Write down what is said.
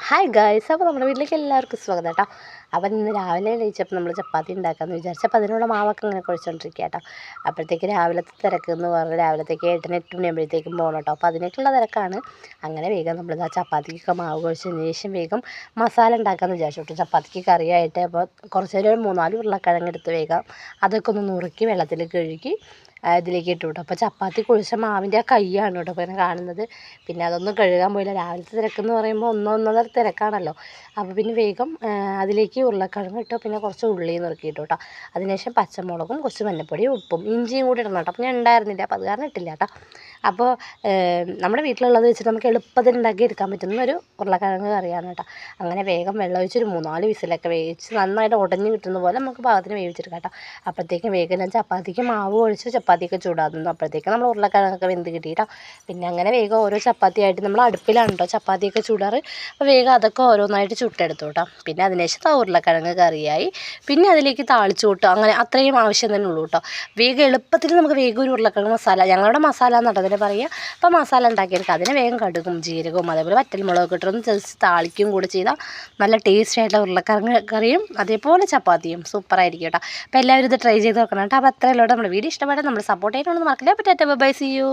Hi guys, അപ്പോൾ നമ്മുടെ വീട്ടിലേക്ക് എല്ലാവർക്കും സ്വാഗതം കേട്ടോ. അപ്പം ഇന്ന് രാവിലെ എണീച്ചപ്പോൾ നമ്മൾ ചപ്പാത്തി ഉണ്ടാക്കാമെന്ന് വിചാരിച്ചപ്പോൾ അതിനുള്ള മാവൊക്കെ ഇങ്ങനെ കുഴച്ചുകൊണ്ടിരിക്കുക കേട്ടോ. അപ്പോഴത്തേക്ക് രാവിലത്തെ തിരക്ക് എന്ന് പറഞ്ഞാൽ രാവിലത്തേക്ക് 8 മണിയാകുമ്പോഴത്തേക്കും പോകണം കേട്ടോ. അപ്പോൾ അതിനേക്കുള്ള തിരക്കാണ്. അങ്ങനെ വേഗം നമ്മൾ ആ ചപ്പാത്തിക്കൊക്കെ മാവ് കുഴച്ചതിന് ശേഷം വേഗം മസാല ഉണ്ടാക്കാമെന്ന് വിചാരിച്ചു കേട്ടോ. ചപ്പാത്തിക്ക് കറിയായിട്ട് അപ്പോൾ കുറച്ച് നേരം 3-4 ഉരുളക്കിഴങ്ങ് എടുത്ത് വേഗം അതൊക്കെ ഒന്ന് നുറുക്കി വെള്ളത്തിൽ കഴുകി ഇതിലേക്ക് ഇട്ടു കേട്ടോ. അപ്പോൾ ചപ്പാത്തി കുഴിച്ച മാവിൻ്റെ ആ കൈയാണ് കേട്ടോ ഇപ്പോൾ ഇങ്ങനെ കാണുന്നത്. പിന്നെ അതൊന്നും കഴുകാൻ പോയില്ല. രാവിലത്തെ തിരക്കെന്ന് പറയുമ്പോൾ ഒന്നൊന്നര തിരക്കാണല്ലോ. അപ്പോൾ പിന്നെ വേഗം അതിലേക്ക് ഉരുളക്കിഴങ്ങ് ഇട്ടു. പിന്നെ കുറച്ച് ഉള്ളി നുറുക്കിയിട്ടു കേട്ടോ. അതിനുശേഷം പച്ചമുളകും കുറച്ച് മഞ്ഞപ്പൊടിയും ഉപ്പും ഇഞ്ചിയും കൂടി ഇടണം കേട്ടോ. അപ്പോൾ ഞാൻ ഉണ്ടായിരുന്നില്ല, അപ്പോൾ അത് കാരണം ഇട്ടില്ല കേട്ടോ. അപ്പോൾ നമ്മുടെ വീട്ടിലുള്ളത് വെച്ചിട്ട് നമുക്ക് എളുപ്പത്തിൽ ഉണ്ടാക്കി എടുക്കാൻ പറ്റുന്ന ഒരു ഉരുളക്കിഴങ്ങ് കറിയാണ് കേട്ടോ. അങ്ങനെ വേഗം വെള്ളം ഒഴിച്ചൊരു 3-4 വിസിലൊക്കെ വേവിച്ച് നന്നായിട്ട് ഉടഞ്ഞ് കിട്ടുന്ന പോലെ നമുക്ക് പാകത്തിന് വേവിച്ചെടുക്കാം കേട്ടോ. അപ്പോഴത്തേക്കും വേഗം ഞാൻ ചപ്പാത്തിക്ക് മാവ് ഒഴിച്ച് ചപ്പാത്തിയൊക്കെ ചൂടാകുന്നു. അപ്പോഴത്തേക്കും നമ്മൾ ഉരുളക്കിഴങ്ങൊക്കെ വെന്ത് കിട്ടിയിട്ടോ. പിന്നെ അങ്ങനെ വേഗം ഓരോ ചപ്പാത്തിയായിട്ട് നമ്മൾ അടുപ്പിലാണ് കേട്ടോ ചപ്പാത്തിയൊക്കെ ചൂടാറ്. അപ്പോൾ വേഗം അതൊക്കെ ഓരോന്നായിട്ട് ചുട്ടെടുത്തു കേട്ടോ. പിന്നെ അതിനുശേഷം ഉരുളക്കിഴങ്ങ് കറിയായി. പിന്നെ അതിലേക്ക് താളിച്ചു കൂട്ടുക, അങ്ങനെ അത്രയും ആവശ്യം തന്നെ ഉള്ളൂ കേട്ടോ. വേഗം എളുപ്പത്തിൽ നമുക്ക് വേഗം ഒരു ഉരുളക്കിഴങ്ങ് മസാല, ഞങ്ങളുടെ മസാല എന്നാണ് അതിന് പറയുക. അപ്പോൾ മസാല ഉണ്ടാക്കിയെടുക്കുക. അതിന് വേഗം കടുകും ജീരകവും അതേപോലെ വറ്റൽമുളകൊക്കെ ഇട്ടൊന്ന് ജസ്റ്റ് താളിക്കും കൂടെ ചെയ്താൽ നല്ല ടേസ്റ്റി ആയിട്ടുള്ള ഉരുളക്കിഴങ്ങ് കറിയും അതേപോലെ ചപ്പാത്തിയും സൂപ്പറായിരിക്കും കേട്ടോ. അപ്പോൾ എല്ലാവരും ഇത് ട്രൈ ചെയ്ത് നോക്കണം കേട്ടോ. അപ്പോൾ അത്രയല്ലോ നമ്മുടെ വീഡിയോ ഇഷ്ടപ്പെട്ടാൽ നമ്മൾ സപ്പോർട്ട് ചെയ്യാനൊന്നും മറക്കില്ല. അപ്പോൾ ടാറ്റാ ബൈ, സീ യു.